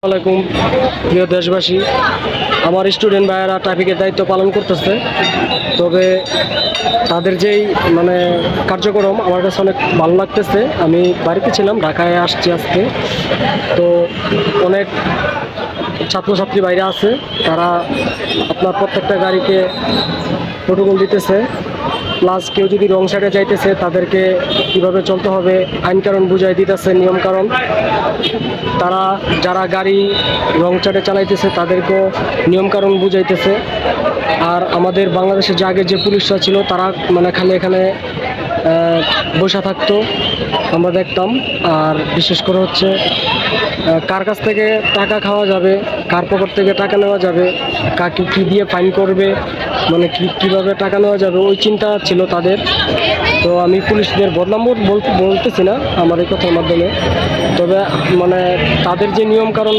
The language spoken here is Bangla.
আসসালামাইকুম প্রিয় দেশবাসী। আমার স্টুডেন্ট ভাইয়েরা ট্রাফিকের দায়িত্ব পালন করতেছে, তবে তাদের যেই কার্যক্রম আমার কাছে অনেক ভালো লাগতেছে। আমি বাড়িতে ছিলাম, ঢাকায় আসছি আজকে। তো অনেক ছাত্রছাত্রী বাইরে আছে, তারা আপনার প্রত্যেকটা গাড়িকে প্রোটোকল দিতেছে, প্লাস কেউ যদি রং সাইডে যাইতেছে তাদেরকে কিভাবে চলতে হবে আইন কারণ বুঝাই দিতেছে, নিয়ম কারণ। তারা যারা গাড়ি রং সাইডে চালাইতেছে তাদেরকেও নিয়ম কারণ বুঝাইতেছে। আর আমাদের বাংলাদেশের যে আগের যে পুলিশরা ছিল তারা খালি এখানে বসে থাকতো, আমরা দেখতাম। আর বিশেষ করে হচ্ছে কার কাছ থেকে টাকা খাওয়া যাবে, কার পকেট থেকে টাকা নেওয়া যাবে, কাকে কী দিয়ে ফাইন করবে, কীভাবে টাকা নেওয়া যাবে, ওই চিন্তা ছিল তাদের। তো আমি পুলিশদের বদনাম বলতেছি না আমার এই কথার মাধ্যমে, তবে তাদের যে নিয়ম কারণ